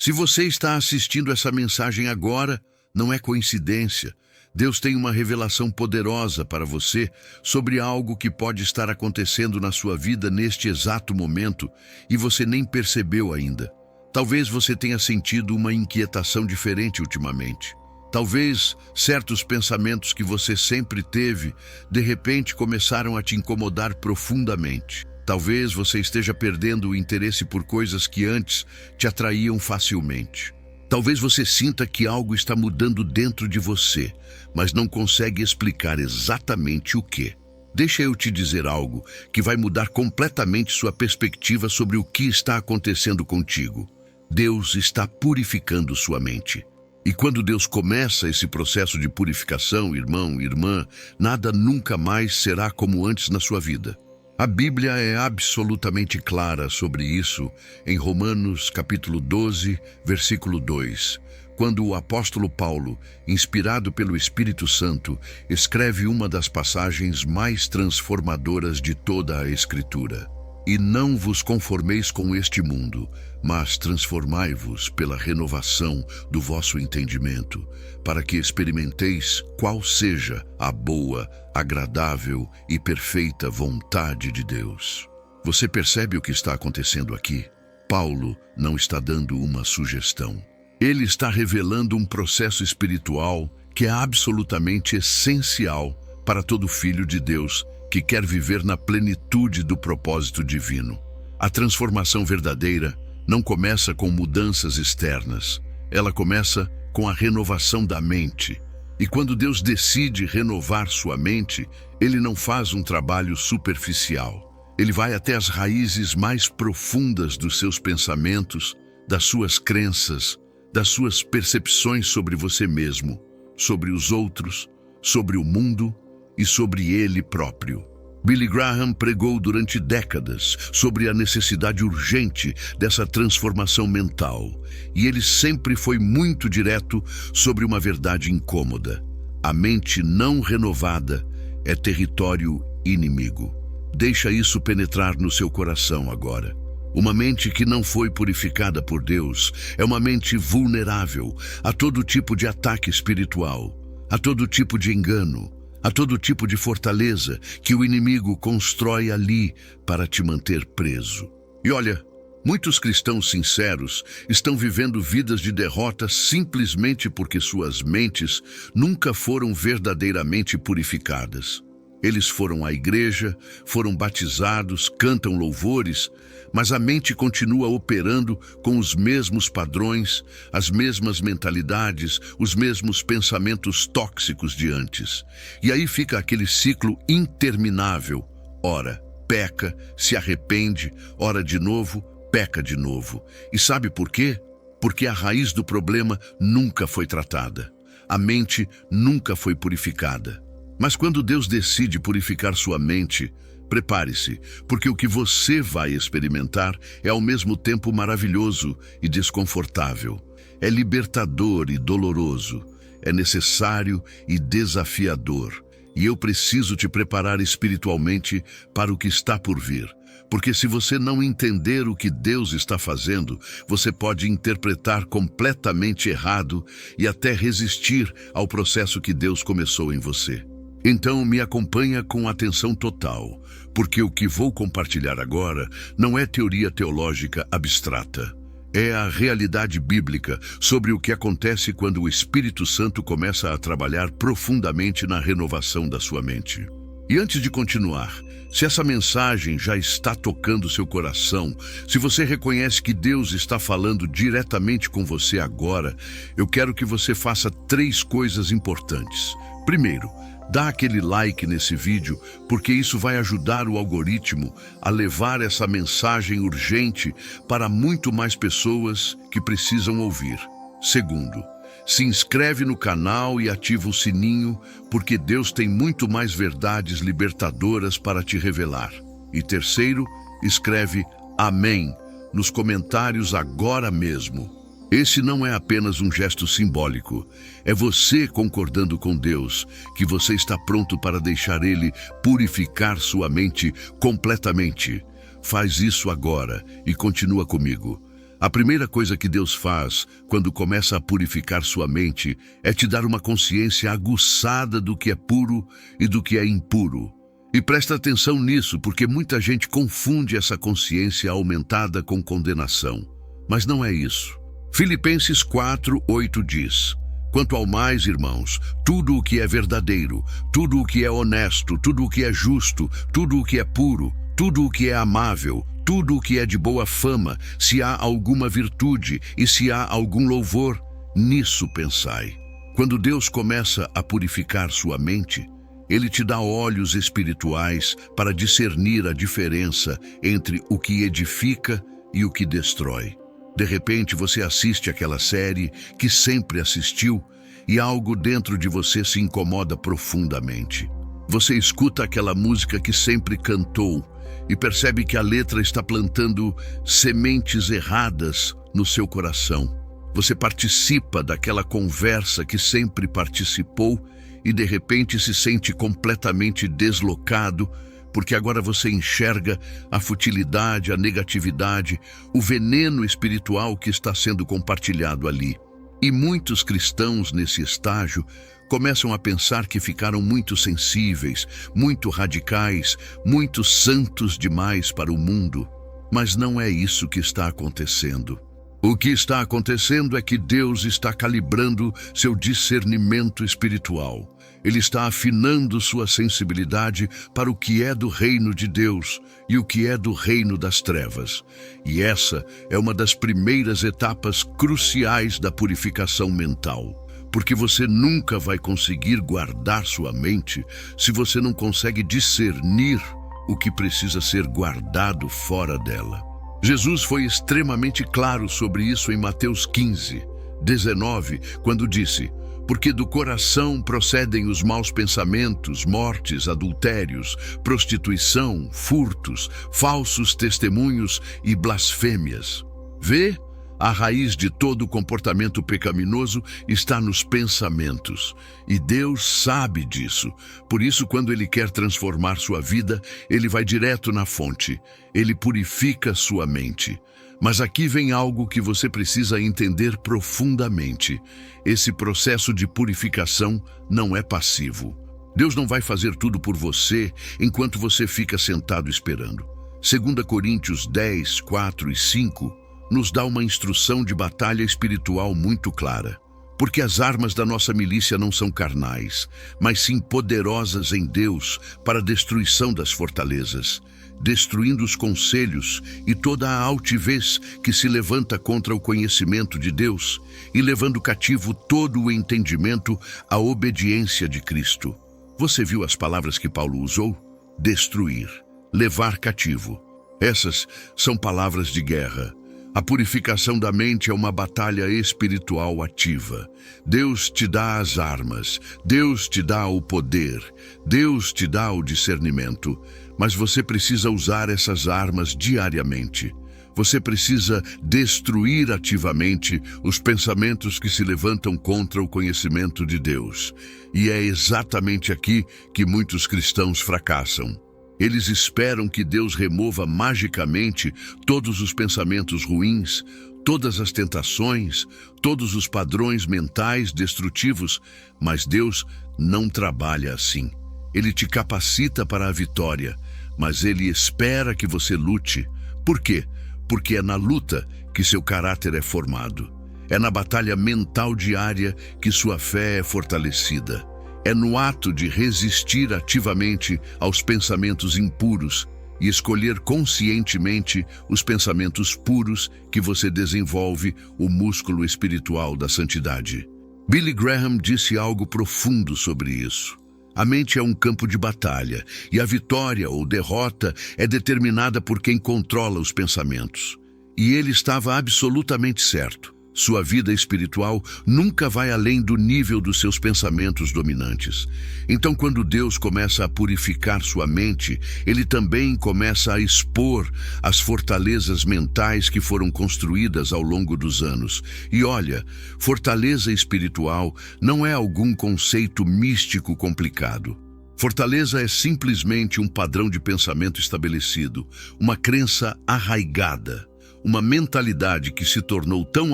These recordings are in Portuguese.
Se você está assistindo essa mensagem agora, não é coincidência. Deus tem uma revelação poderosa para você sobre algo que pode estar acontecendo na sua vida neste exato momento e você nem percebeu ainda. Talvez você tenha sentido uma inquietação diferente ultimamente. Talvez certos pensamentos que você sempre teve, de repente começaram a te incomodar profundamente. Talvez você esteja perdendo o interesse por coisas que antes te atraíam facilmente. Talvez você sinta que algo está mudando dentro de você, mas não consegue explicar exatamente o que. Deixa eu te dizer algo que vai mudar completamente sua perspectiva sobre o que está acontecendo contigo. Deus está purificando sua mente. E quando Deus começa esse processo de purificação, irmão, irmã, nada nunca mais será como antes na sua vida. A Bíblia é absolutamente clara sobre isso em Romanos capítulo 12, versículo 2, quando o apóstolo Paulo, inspirado pelo Espírito Santo, escreve uma das passagens mais transformadoras de toda a Escritura. E não vos conformeis com este mundo, mas transformai-vos pela renovação do vosso entendimento, para que experimenteis qual seja a boa, agradável e perfeita vontade de Deus. Você percebe o que está acontecendo aqui? Paulo não está dando uma sugestão. Ele está revelando um processo espiritual que é absolutamente essencial para todo filho de Deus que quer viver na plenitude do propósito divino. A transformação verdadeira não começa com mudanças externas. Ela começa com a renovação da mente. E quando Deus decide renovar sua mente, Ele não faz um trabalho superficial. Ele vai até as raízes mais profundas dos seus pensamentos, das suas crenças, das suas percepções sobre você mesmo, sobre os outros, sobre o mundo e sobre ele próprio. Billy Graham pregou durante décadas sobre a necessidade urgente dessa transformação mental, e ele sempre foi muito direto sobre uma verdade incômoda. A mente não renovada é território inimigo. Deixa isso penetrar no seu coração agora. Uma mente que não foi purificada por Deus é uma mente vulnerável a todo tipo de ataque espiritual, a todo tipo de engano, a todo tipo de fortaleza que o inimigo constrói ali para te manter preso. E olha, muitos cristãos sinceros estão vivendo vidas de derrota simplesmente porque suas mentes nunca foram verdadeiramente purificadas. Eles foram à igreja, foram batizados, cantam louvores, mas a mente continua operando com os mesmos padrões, as mesmas mentalidades, os mesmos pensamentos tóxicos de antes. E aí fica aquele ciclo interminável. Ora, peca, se arrepende, ora de novo, peca de novo. E sabe por quê? Porque a raiz do problema nunca foi tratada. A mente nunca foi purificada. Mas quando Deus decide purificar sua mente, prepare-se, porque o que você vai experimentar é ao mesmo tempo maravilhoso e desconfortável. É libertador e doloroso. É necessário e desafiador. E eu preciso te preparar espiritualmente para o que está por vir. Porque se você não entender o que Deus está fazendo, você pode interpretar completamente errado e até resistir ao processo que Deus começou em você. Então me acompanha com atenção total, porque o que vou compartilhar agora não é teoria teológica abstrata. É a realidade bíblica sobre o que acontece quando o Espírito Santo começa a trabalhar profundamente na renovação da sua mente. E antes de continuar, se essa mensagem já está tocando seu coração, se você reconhece que Deus está falando diretamente com você agora, eu quero que você faça 3 coisas importantes. Primeiro, dá aquele like nesse vídeo, porque isso vai ajudar o algoritmo a levar essa mensagem urgente para muito mais pessoas que precisam ouvir. Segundo, se inscreve no canal e ativa o sininho, porque Deus tem muito mais verdades libertadoras para te revelar. E terceiro, escreve Amém nos comentários agora mesmo. Esse não é apenas um gesto simbólico. É você concordando com Deus que você está pronto para deixar Ele purificar sua mente completamente. Faz isso agora e continua comigo. A primeira coisa que Deus faz quando começa a purificar sua mente é te dar uma consciência aguçada do que é puro e do que é impuro. E presta atenção nisso, porque muita gente confunde essa consciência aumentada com condenação. Mas não é isso. Filipenses 4:8 diz: quanto ao mais, irmãos, tudo o que é verdadeiro, tudo o que é honesto, tudo o que é justo, tudo o que é puro, tudo o que é amável, tudo o que é de boa fama, se há alguma virtude e se há algum louvor, nisso pensai. Quando Deus começa a purificar sua mente, Ele te dá olhos espirituais para discernir a diferença entre o que edifica e o que destrói. De repente você assiste aquela série que sempre assistiu e algo dentro de você se incomoda profundamente. Você escuta aquela música que sempre cantou e percebe que a letra está plantando sementes erradas no seu coração. Você participa daquela conversa que sempre participou e de repente se sente completamente deslocado, porque agora você enxerga a futilidade, a negatividade, o veneno espiritual que está sendo compartilhado ali. E muitos cristãos nesse estágio começam a pensar que ficaram muito sensíveis, muito radicais, muito santos demais para o mundo. Mas não é isso que está acontecendo. O que está acontecendo é que Deus está calibrando seu discernimento espiritual. Ele está afinando sua sensibilidade para o que é do reino de Deus e o que é do reino das trevas. E essa é uma das primeiras etapas cruciais da purificação mental. Porque você nunca vai conseguir guardar sua mente se você não consegue discernir o que precisa ser guardado fora dela. Jesus foi extremamente claro sobre isso em Mateus 15:19, quando disse: porque do coração procedem os maus pensamentos, mortes, adultérios, prostituição, furtos, falsos testemunhos e blasfêmias. Vê? A raiz de todo comportamento pecaminoso está nos pensamentos. E Deus sabe disso. Por isso, quando Ele quer transformar sua vida, Ele vai direto na fonte. Ele purifica sua mente. Mas aqui vem algo que você precisa entender profundamente. Esse processo de purificação não é passivo. Deus não vai fazer tudo por você enquanto você fica sentado esperando. 2 Coríntios 10:4-5 nos dá uma instrução de batalha espiritual muito clara. Porque as armas da nossa milícia não são carnais, mas sim poderosas em Deus para a destruição das fortalezas, destruindo os conselhos e toda a altivez que se levanta contra o conhecimento de Deus e levando cativo todo o entendimento à obediência de Cristo. Você viu as palavras que Paulo usou? Destruir, levar cativo. Essas são palavras de guerra. A purificação da mente é uma batalha espiritual ativa. Deus te dá as armas, Deus te dá o poder, Deus te dá o discernimento, mas você precisa usar essas armas diariamente. Você precisa destruir ativamente os pensamentos que se levantam contra o conhecimento de Deus. E é exatamente aqui que muitos cristãos fracassam. Eles esperam que Deus remova magicamente todos os pensamentos ruins, todas as tentações, todos os padrões mentais destrutivos, mas Deus não trabalha assim. Ele te capacita para a vitória, mas Ele espera que você lute. Por quê? Porque é na luta que seu caráter é formado. É na batalha mental diária que sua fé é fortalecida. É no ato de resistir ativamente aos pensamentos impuros e escolher conscientemente os pensamentos puros que você desenvolve o músculo espiritual da santidade. Billy Graham disse algo profundo sobre isso. A mente é um campo de batalha e a vitória ou derrota é determinada por quem controla os pensamentos. E ele estava absolutamente certo. Sua vida espiritual nunca vai além do nível dos seus pensamentos dominantes. Então, quando Deus começa a purificar sua mente, Ele também começa a expor as fortalezas mentais que foram construídas ao longo dos anos. E olha, fortaleza espiritual não é algum conceito místico complicado. Fortaleza é simplesmente um padrão de pensamento estabelecido, uma crença arraigada. uma mentalidade que se tornou tão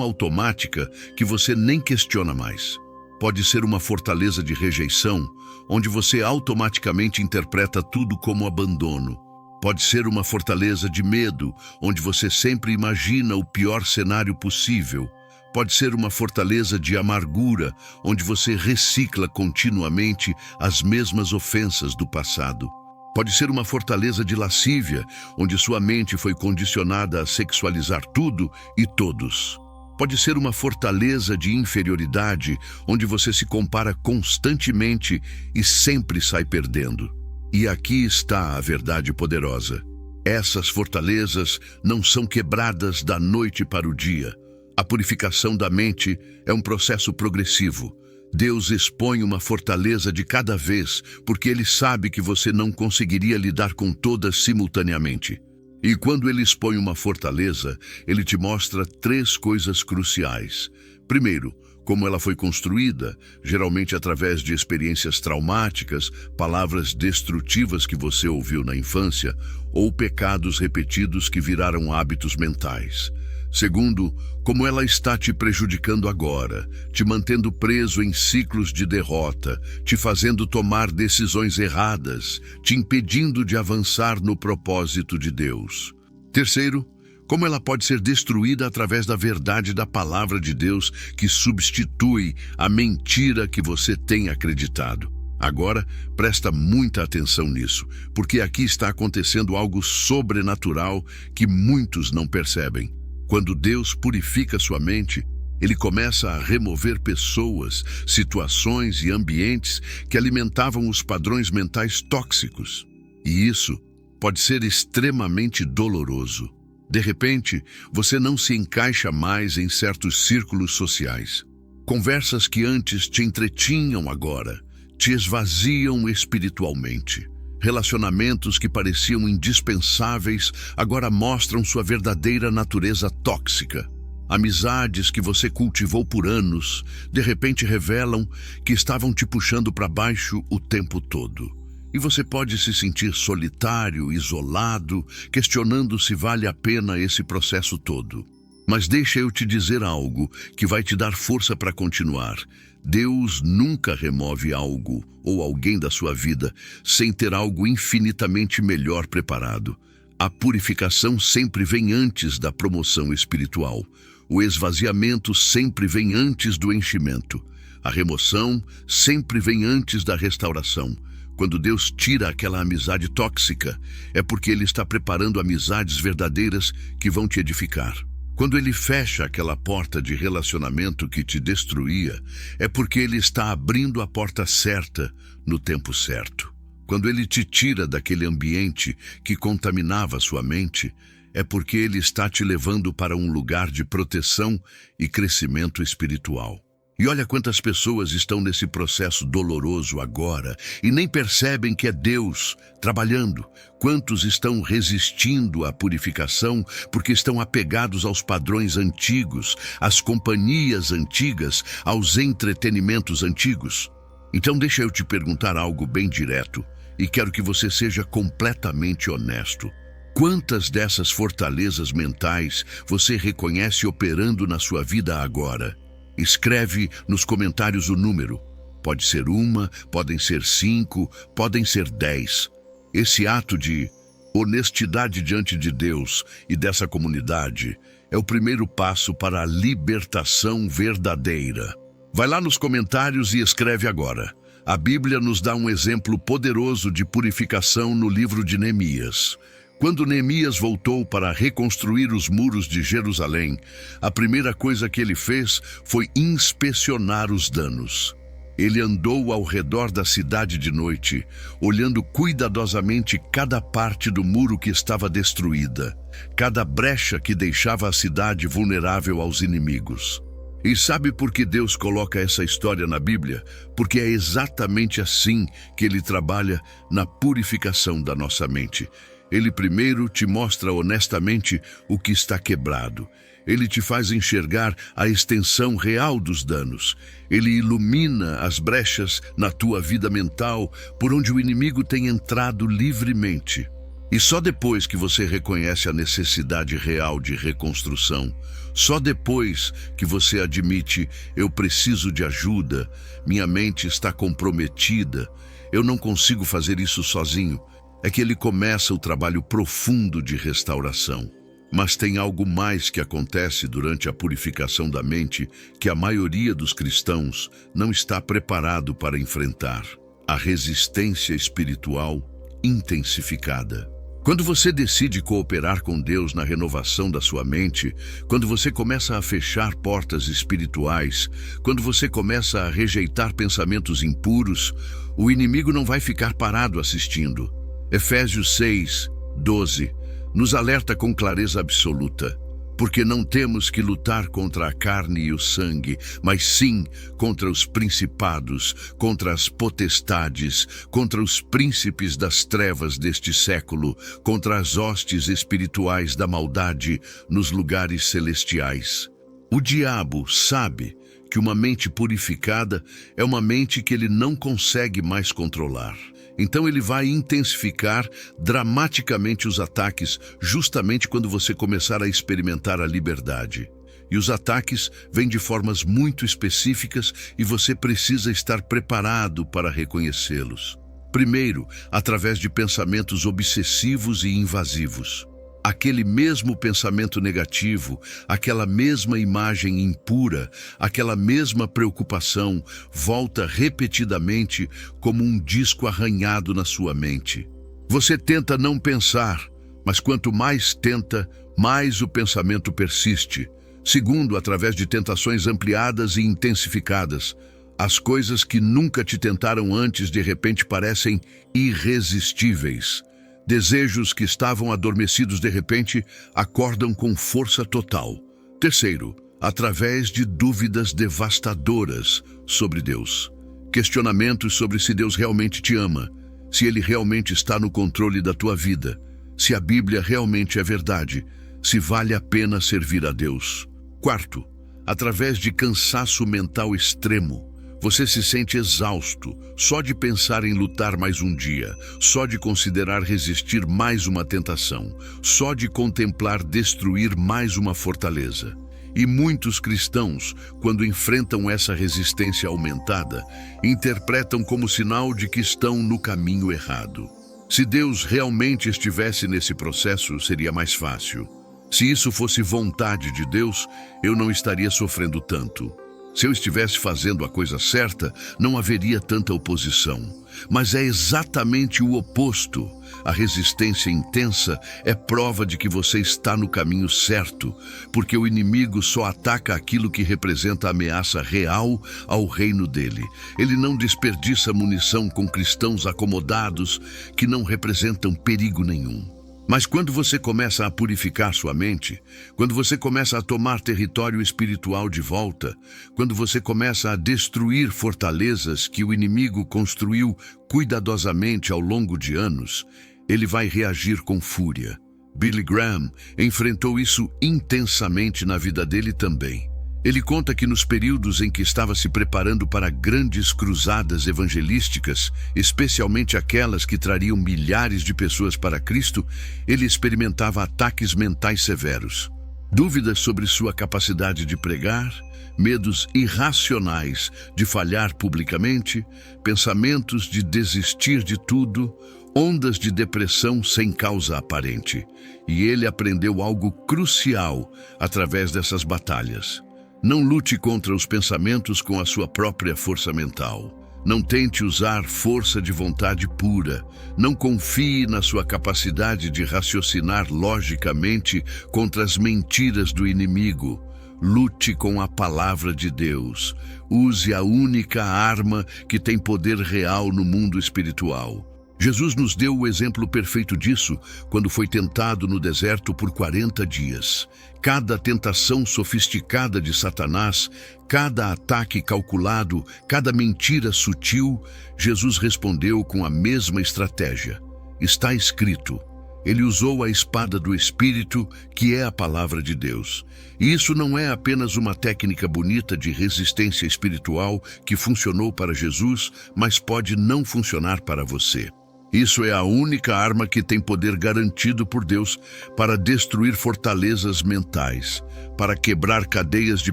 automática que você nem questiona mais. Pode ser uma fortaleza de rejeição, onde você automaticamente interpreta tudo como abandono. Pode ser uma fortaleza de medo, onde você sempre imagina o pior cenário possível. Pode ser uma fortaleza de amargura, onde você recicla continuamente as mesmas ofensas do passado. Pode ser uma fortaleza de lascívia, onde sua mente foi condicionada a sexualizar tudo e todos. Pode ser uma fortaleza de inferioridade, onde você se compara constantemente e sempre sai perdendo. E aqui está a verdade poderosa. Essas fortalezas não são quebradas da noite para o dia. A purificação da mente é um processo progressivo. Deus expõe uma fortaleza de cada vez, porque Ele sabe que você não conseguiria lidar com todas simultaneamente. E quando Ele expõe uma fortaleza, Ele te mostra 3 coisas cruciais. Primeiro, como ela foi construída, geralmente através de experiências traumáticas, palavras destrutivas que você ouviu na infância, ou pecados repetidos que viraram hábitos mentais. Segundo, como ela está te prejudicando agora, te mantendo preso em ciclos de derrota, te fazendo tomar decisões erradas, te impedindo de avançar no propósito de Deus. Terceiro, como ela pode ser destruída através da verdade da palavra de Deus que substitui a mentira que você tem acreditado. Agora, presta muita atenção nisso, porque aqui está acontecendo algo sobrenatural que muitos não percebem. Quando Deus purifica sua mente, Ele começa a remover pessoas, situações e ambientes que alimentavam os padrões mentais tóxicos. E isso pode ser extremamente doloroso. De repente, você não se encaixa mais em certos círculos sociais. Conversas que antes te entretinham agora te esvaziam espiritualmente. Relacionamentos que pareciam indispensáveis agora mostram sua verdadeira natureza tóxica. Amizades que você cultivou por anos, de repente revelam que estavam te puxando para baixo o tempo todo. E você pode se sentir solitário, isolado, questionando se vale a pena esse processo todo. Mas deixa eu te dizer algo que vai te dar força para continuar. Deus nunca remove algo ou alguém da sua vida sem ter algo infinitamente melhor preparado. A purificação sempre vem antes da promoção espiritual. O esvaziamento sempre vem antes do enchimento. A remoção sempre vem antes da restauração. Quando Deus tira aquela amizade tóxica, é porque Ele está preparando amizades verdadeiras que vão te edificar. Quando Ele fecha aquela porta de relacionamento que te destruía, é porque Ele está abrindo a porta certa no tempo certo. Quando Ele te tira daquele ambiente que contaminava sua mente, é porque Ele está te levando para um lugar de proteção e crescimento espiritual. E olha quantas pessoas estão nesse processo doloroso agora e nem percebem que é Deus trabalhando. Quantos estão resistindo à purificação porque estão apegados aos padrões antigos, às companhias antigas, aos entretenimentos antigos? Então deixa eu te perguntar algo bem direto e quero que você seja completamente honesto. Quantas dessas fortalezas mentais você reconhece operando na sua vida agora? Escreve nos comentários o número. Pode ser 1, podem ser 5, podem ser 10. Esse ato de honestidade diante de Deus e dessa comunidade é o primeiro passo para a libertação verdadeira. Vai lá nos comentários e escreve agora. A Bíblia nos dá um exemplo poderoso de purificação no livro de Neemias. Quando Neemias voltou para reconstruir os muros de Jerusalém, a primeira coisa que ele fez foi inspecionar os danos. Ele andou ao redor da cidade de noite, olhando cuidadosamente cada parte do muro que estava destruída, cada brecha que deixava a cidade vulnerável aos inimigos. E sabe por que Deus coloca essa história na Bíblia? Porque é exatamente assim que Ele trabalha na purificação da nossa mente. Ele primeiro te mostra honestamente o que está quebrado. Ele te faz enxergar a extensão real dos danos. Ele ilumina as brechas na tua vida mental por onde o inimigo tem entrado livremente. E só depois que você reconhece a necessidade real de reconstrução, só depois que você admite: eu preciso de ajuda, minha mente está comprometida, eu não consigo fazer isso sozinho, é que ele começa o trabalho profundo de restauração. Mas tem algo mais que acontece durante a purificação da mente que a maioria dos cristãos não está preparado para enfrentar: a resistência espiritual intensificada. Quando você decide cooperar com Deus na renovação da sua mente, quando você começa a fechar portas espirituais, quando você começa a rejeitar pensamentos impuros, o inimigo não vai ficar parado assistindo. Efésios 6:12 nos alerta com clareza absoluta: porque não temos que lutar contra a carne e o sangue, mas sim contra os principados, contra as potestades, contra os príncipes das trevas deste século, contra as hostes espirituais da maldade nos lugares celestiais. O diabo sabe que uma mente purificada é uma mente que ele não consegue mais controlar. Então ele vai intensificar dramaticamente os ataques justamente quando você começar a experimentar a liberdade. E os ataques vêm de formas muito específicas e você precisa estar preparado para reconhecê-los. Primeiro, através de pensamentos obsessivos e invasivos. Aquele mesmo pensamento negativo, aquela mesma imagem impura, aquela mesma preocupação volta repetidamente como um disco arranhado na sua mente. Você tenta não pensar, mas quanto mais tenta, mais o pensamento persiste. Segundo, através de tentações ampliadas e intensificadas. As coisas que nunca te tentaram antes de repente parecem irresistíveis. Desejos que estavam adormecidos de repente acordam com força total. Terceiro, através de dúvidas devastadoras sobre Deus. Questionamentos sobre se Deus realmente te ama, se Ele realmente está no controle da tua vida, se a Bíblia realmente é verdade, se vale a pena servir a Deus. Quarto, através de cansaço mental extremo. Você se sente exausto só de pensar em lutar mais um dia, só de considerar resistir mais uma tentação, só de contemplar destruir mais uma fortaleza. E muitos cristãos, quando enfrentam essa resistência aumentada, interpretam como sinal de que estão no caminho errado. Se Deus realmente estivesse nesse processo, seria mais fácil. Se isso fosse vontade de Deus, eu não estaria sofrendo tanto. Se eu estivesse fazendo a coisa certa, não haveria tanta oposição. Mas é exatamente o oposto. A resistência intensa é prova de que você está no caminho certo, porque o inimigo só ataca aquilo que representa ameaça real ao reino dele. Ele não desperdiça munição com cristãos acomodados que não representam perigo nenhum. Mas quando você começa a purificar sua mente, quando você começa a tomar território espiritual de volta, quando você começa a destruir fortalezas que o inimigo construiu cuidadosamente ao longo de anos, ele vai reagir com fúria. Billy Graham enfrentou isso intensamente na vida dele também. Ele conta que nos períodos em que estava se preparando para grandes cruzadas evangelísticas, especialmente aquelas que trariam milhares de pessoas para Cristo, ele experimentava ataques mentais severos. Dúvidas sobre sua capacidade de pregar, medos irracionais de falhar publicamente, pensamentos de desistir de tudo, ondas de depressão sem causa aparente. E ele aprendeu algo crucial através dessas batalhas. Não lute contra os pensamentos com a sua própria força mental. Não tente usar força de vontade pura. Não confie na sua capacidade de raciocinar logicamente contra as mentiras do inimigo. Lute com a palavra de Deus. Use a única arma que tem poder real no mundo espiritual. Jesus nos deu o exemplo perfeito disso quando foi tentado no deserto por 40 dias. Cada tentação sofisticada de Satanás, cada ataque calculado, cada mentira sutil, Jesus respondeu com a mesma estratégia. Está escrito. Ele usou a espada do Espírito, que é a palavra de Deus. E isso não é apenas uma técnica bonita de resistência espiritual que funcionou para Jesus, mas pode não funcionar para você. Isso é a única arma que tem poder garantido por Deus para destruir fortalezas mentais, para quebrar cadeias de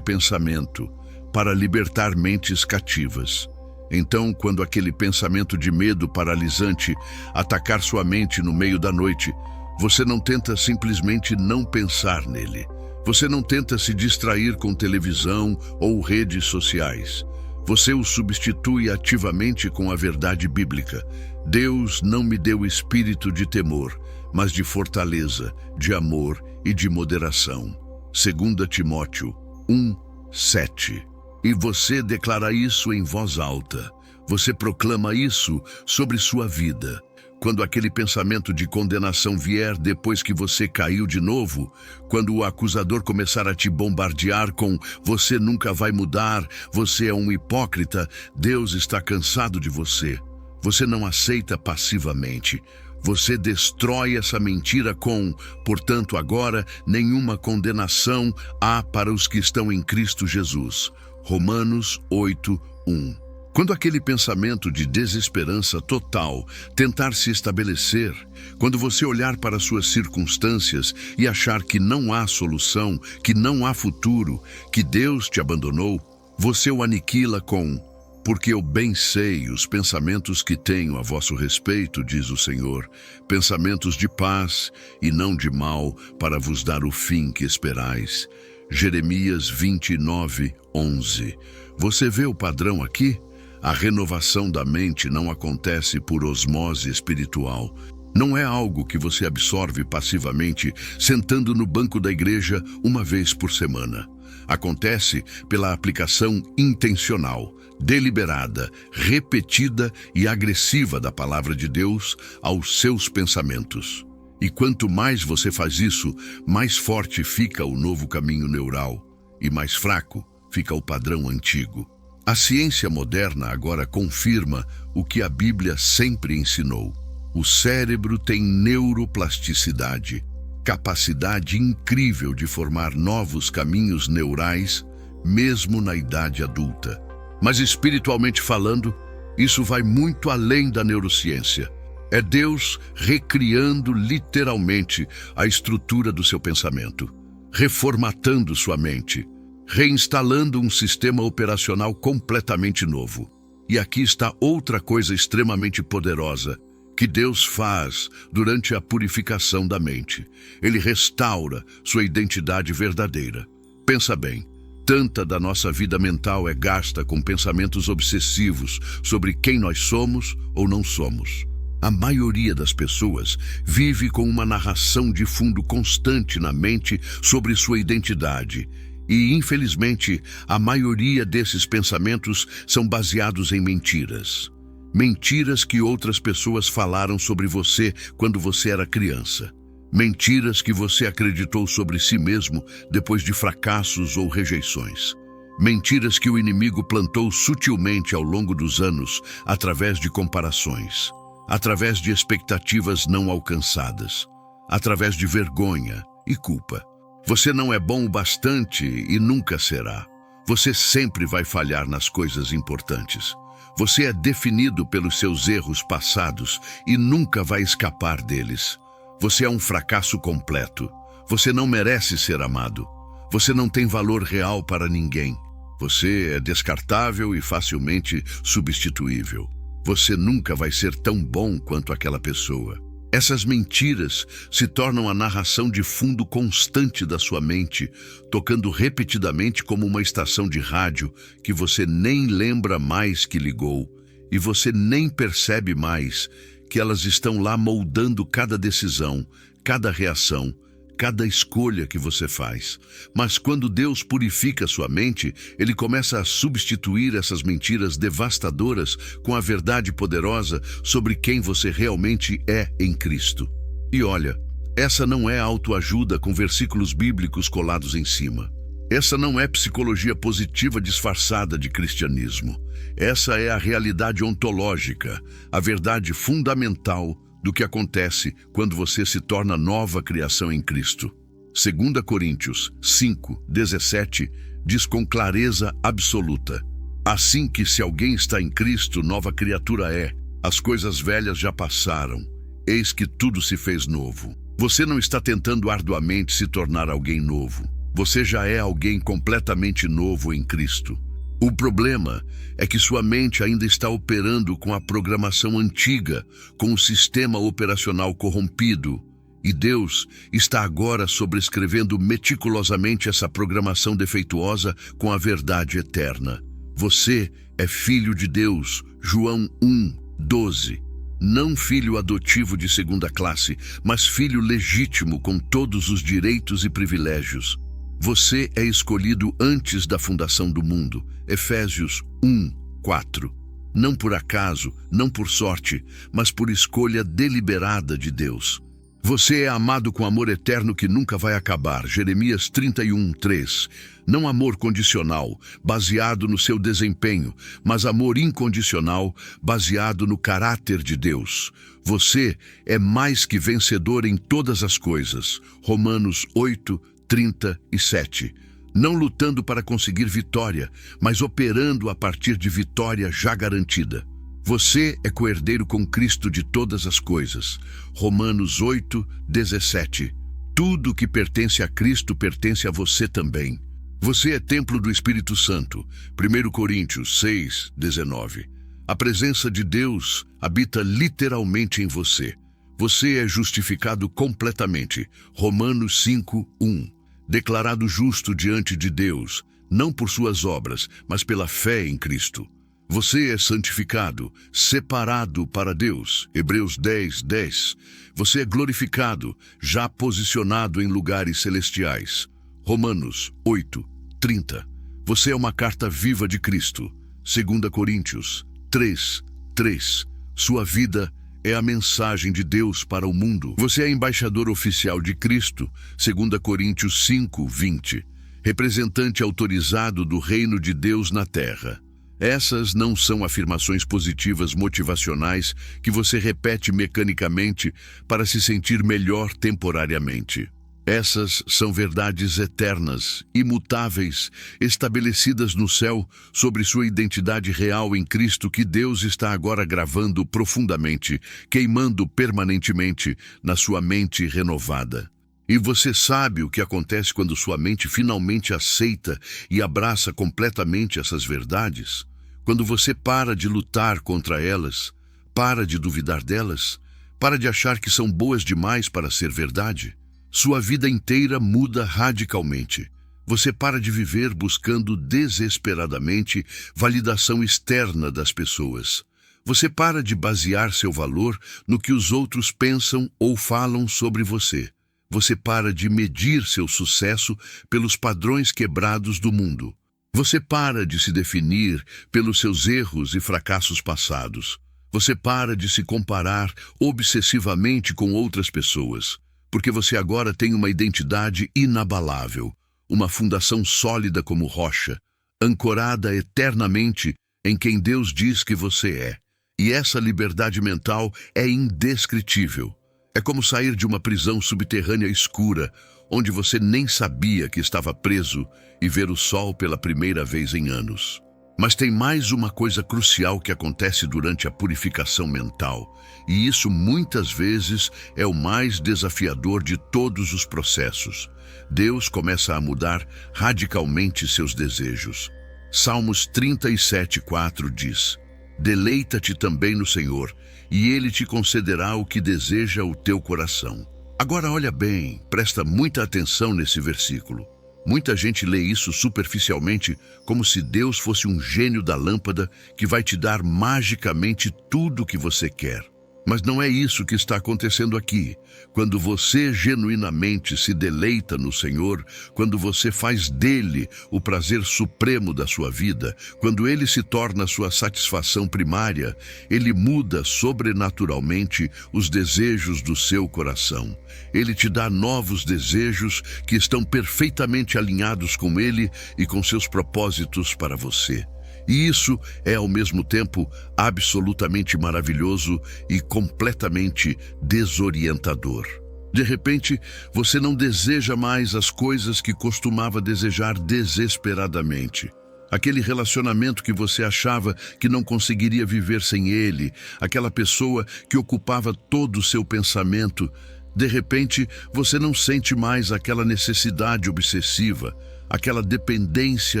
pensamento, para libertar mentes cativas. Então, quando aquele pensamento de medo paralisante atacar sua mente no meio da noite, você não tenta simplesmente não pensar nele. Você não tenta se distrair com televisão ou redes sociais. Você o substitui ativamente com a verdade bíblica. Deus não me deu espírito de temor, mas de fortaleza, de amor e de moderação. 2 Timóteo 1:7. E você declara isso em voz alta. Você proclama isso sobre sua vida. Quando aquele pensamento de condenação vier depois que você caiu de novo, quando o acusador começar a te bombardear com "você nunca vai mudar, você é um hipócrita, Deus está cansado de você", você não aceita passivamente. Você destrói essa mentira com, portanto, agora nenhuma condenação há para os que estão em Cristo Jesus. Romanos 8:1. Quando aquele pensamento de desesperança total tentar se estabelecer, quando você olhar para suas circunstâncias e achar que não há solução, que não há futuro, que Deus te abandonou, você o aniquila com: "Porque eu bem sei os pensamentos que tenho a vosso respeito, diz o Senhor, pensamentos de paz e não de mal, para vos dar o fim que esperais." Jeremias 29:11. Você vê o padrão aqui? A renovação da mente não acontece por osmose espiritual. Não é algo que você absorve passivamente, sentando no banco da igreja uma vez por semana. Acontece pela aplicação intencional, deliberada, repetida e agressiva da palavra de Deus aos seus pensamentos. E quanto mais você faz isso, mais forte fica o novo caminho neural e mais fraco fica o padrão antigo. A ciência moderna agora confirma o que a Bíblia sempre ensinou. O cérebro tem neuroplasticidade, capacidade incrível de formar novos caminhos neurais, mesmo na idade adulta. Mas espiritualmente falando, isso vai muito além da neurociência. É Deus recriando literalmente a estrutura do seu pensamento, reformatando sua mente, reinstalando um sistema operacional completamente novo. E aqui está outra coisa extremamente poderosa que Deus faz durante a purificação da mente. Ele restaura sua identidade verdadeira. Pensa bem, tanta da nossa vida mental é gasta com pensamentos obsessivos sobre quem nós somos ou não somos. A maioria das pessoas vive com uma narração de fundo constante na mente sobre sua identidade. E, infelizmente, a maioria desses pensamentos são baseados em mentiras. Mentiras que outras pessoas falaram sobre você quando você era criança. Mentiras que você acreditou sobre si mesmo depois de fracassos ou rejeições. Mentiras que o inimigo plantou sutilmente ao longo dos anos através de comparações, através de expectativas não alcançadas, através de vergonha e culpa. Você não é bom o bastante e nunca será. Você sempre vai falhar nas coisas importantes. Você é definido pelos seus erros passados e nunca vai escapar deles. Você é um fracasso completo. Você não merece ser amado. Você não tem valor real para ninguém. Você é descartável e facilmente substituível. Você nunca vai ser tão bom quanto aquela pessoa. Essas mentiras se tornam a narração de fundo constante da sua mente, tocando repetidamente como uma estação de rádio que você nem lembra mais que ligou, e você nem percebe mais que elas estão lá moldando cada decisão, cada reação, cada escolha que você faz. Mas quando Deus purifica sua mente, Ele começa a substituir essas mentiras devastadoras com a verdade poderosa sobre quem você realmente é em Cristo. E olha, essa não é autoajuda com versículos bíblicos colados em cima. Essa não é psicologia positiva disfarçada de cristianismo. Essa é a realidade ontológica, a verdade fundamental do que acontece quando você se torna nova criação em Cristo. 2 Coríntios 5:17 diz com clareza absoluta: assim que se alguém está em Cristo, nova criatura é. As coisas velhas já passaram, eis que tudo se fez novo. Você não está tentando arduamente se tornar alguém novo. Você já é alguém completamente novo em Cristo. O problema é que sua mente ainda está operando com a programação antiga, com o sistema operacional corrompido. E Deus está agora sobrescrevendo meticulosamente essa programação defeituosa com a verdade eterna. Você é filho de Deus, João 1:12. Não filho adotivo de segunda classe, mas filho legítimo com todos os direitos e privilégios. Você é escolhido antes da fundação do mundo. Efésios 1:4. Não por acaso, não por sorte, mas por escolha deliberada de Deus. Você é amado com amor eterno que nunca vai acabar. Jeremias 31:3. Não amor condicional, baseado no seu desempenho, mas amor incondicional, baseado no caráter de Deus. Você é mais que vencedor em todas as coisas. Romanos 8:37. Não lutando para conseguir vitória, mas operando a partir de vitória já garantida. Você é coerdeiro com Cristo de todas as coisas. Romanos 8:17. Tudo que pertence a Cristo pertence a você também. Você é templo do Espírito Santo. 1 Coríntios 6:19. A presença de Deus habita literalmente em você. Você é justificado completamente. Romanos 5:1. Declarado justo diante de Deus, não por suas obras, mas pela fé em Cristo. Você é santificado, separado para Deus. Hebreus 10:10. Você é glorificado, já posicionado em lugares celestiais. Romanos 8:30. Você é uma carta viva de Cristo. 2 Coríntios 3:3. Sua vida é a mensagem de Deus para o mundo. Você é embaixador oficial de Cristo. 2 Coríntios 5:20. Representante autorizado do reino de Deus na terra. Essas não são afirmações positivas motivacionais que você repete mecanicamente para se sentir melhor temporariamente. Essas são verdades eternas, imutáveis, estabelecidas no céu sobre sua identidade real em Cristo que Deus está agora gravando profundamente, queimando permanentemente na sua mente renovada. E você sabe o que acontece quando sua mente finalmente aceita e abraça completamente essas verdades? Quando você para de lutar contra elas, para de duvidar delas, para de achar que são boas demais para ser verdade, sua vida inteira muda radicalmente. Você para de viver buscando desesperadamente validação externa das pessoas. Você para de basear seu valor no que os outros pensam ou falam sobre você. Você para de medir seu sucesso pelos padrões quebrados do mundo. Você para de se definir pelos seus erros e fracassos passados. Você para de se comparar obsessivamente com outras pessoas, porque você agora tem uma identidade inabalável, uma fundação sólida como rocha, ancorada eternamente em quem Deus diz que você é. E essa liberdade mental é indescritível. É como sair de uma prisão subterrânea escura, onde você nem sabia que estava preso, e ver o sol pela primeira vez em anos. Mas tem mais uma coisa crucial que acontece durante a purificação mental, e isso muitas vezes é o mais desafiador de todos os processos. Deus começa a mudar radicalmente seus desejos. Salmos 37:4 diz: Deleita-te também no Senhor, e Ele te concederá o que deseja o teu coração. Agora olha bem, presta muita atenção nesse versículo. Muita gente lê isso superficialmente, como se Deus fosse um gênio da lâmpada que vai te dar magicamente tudo o que você quer. Mas não é isso que está acontecendo aqui. Quando você genuinamente se deleita no Senhor, quando você faz dele o prazer supremo da sua vida, quando ele se torna a sua satisfação primária, ele muda sobrenaturalmente os desejos do seu coração. Ele te dá novos desejos que estão perfeitamente alinhados com ele e com seus propósitos para você. E isso é, ao mesmo tempo, absolutamente maravilhoso e completamente desorientador. De repente, você não deseja mais as coisas que costumava desejar desesperadamente. Aquele relacionamento que você achava que não conseguiria viver sem ele, aquela pessoa que ocupava todo o seu pensamento, de repente você não sente mais aquela necessidade obsessiva, aquela dependência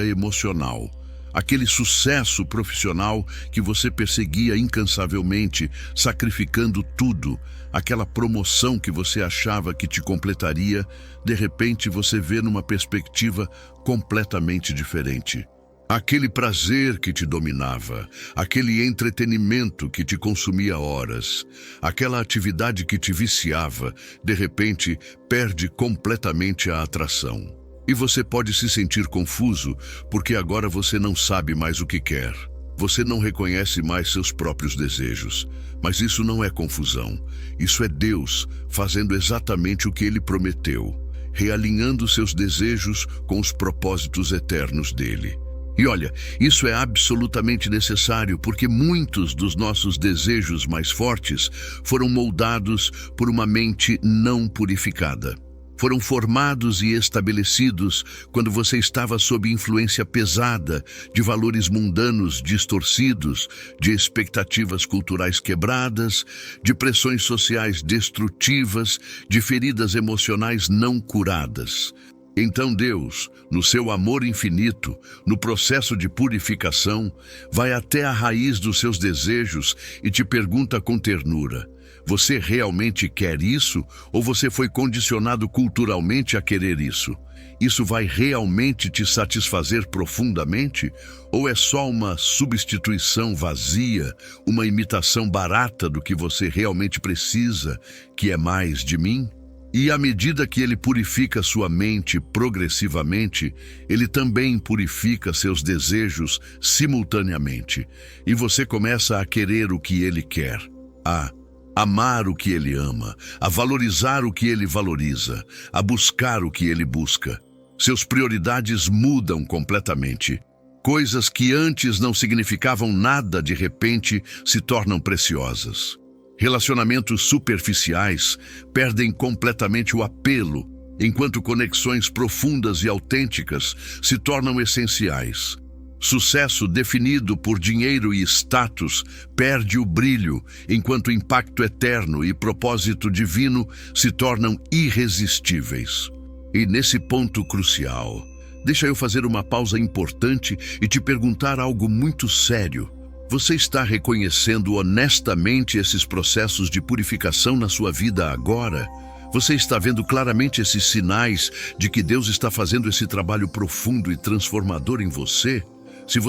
emocional, aquele sucesso profissional que você perseguia incansavelmente, sacrificando tudo, aquela promoção que você achava que te completaria, de repente você vê numa perspectiva completamente diferente. Aquele prazer que te dominava, aquele entretenimento que te consumia horas, aquela atividade que te viciava, de repente perde completamente a atração. E você pode se sentir confuso, porque agora você não sabe mais o que quer. Você não reconhece mais seus próprios desejos. Mas isso não é confusão. Isso é Deus fazendo exatamente o que Ele prometeu, realinhando seus desejos com os propósitos eternos dele. E olha, isso é absolutamente necessário porque muitos dos nossos desejos mais fortes foram moldados por uma mente não purificada. Foram formados e estabelecidos quando você estava sob influência pesada de valores mundanos distorcidos, de expectativas culturais quebradas, de pressões sociais destrutivas, de feridas emocionais não curadas. Então Deus, no seu amor infinito, no processo de purificação, vai até a raiz dos seus desejos e te pergunta com ternura: você realmente quer isso ou você foi condicionado culturalmente a querer isso? Isso vai realmente te satisfazer profundamente? Ou é só uma substituição vazia, uma imitação barata do que você realmente precisa, que é mais de mim? E à medida que ele purifica sua mente progressivamente, ele também purifica seus desejos simultaneamente. E você começa a querer o que ele quer, a amar o que ele ama, a valorizar o que ele valoriza, a buscar o que ele busca. Seus prioridades mudam completamente. Coisas que antes não significavam nada, de repente, se tornam preciosas. Relacionamentos superficiais perdem completamente o apelo, enquanto conexões profundas e autênticas se tornam essenciais. Sucesso definido por dinheiro e status perde o brilho, enquanto impacto eterno e propósito divino se tornam irresistíveis. E nesse ponto crucial, deixa eu fazer uma pausa importante e te perguntar algo muito sério. Você está reconhecendo honestamente esses processos de purificação na sua vida agora? Você está vendo claramente esses sinais de que Deus está fazendo esse trabalho profundo e transformador em você? Se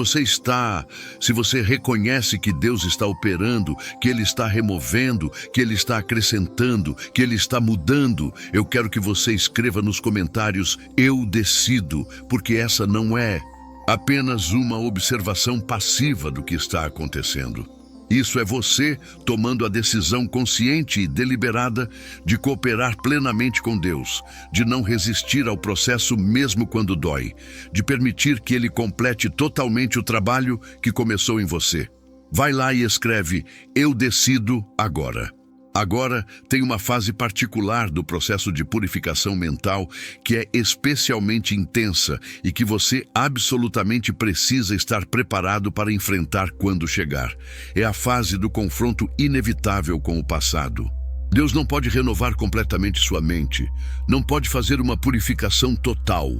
você reconhece que Deus está operando, que Ele está removendo, que Ele está acrescentando, que Ele está mudando, eu quero que você escreva nos comentários: eu decido, porque essa não é apenas uma observação passiva do que está acontecendo. Isso é você tomando a decisão consciente e deliberada de cooperar plenamente com Deus, de não resistir ao processo mesmo quando dói, de permitir que Ele complete totalmente o trabalho que começou em você. Vai lá e escreve: eu decido agora. Agora tem uma fase particular do processo de purificação mental que é especialmente intensa e que você absolutamente precisa estar preparado para enfrentar quando chegar. É a fase do confronto inevitável com o passado. Deus não pode renovar completamente sua mente, não pode fazer uma purificação total,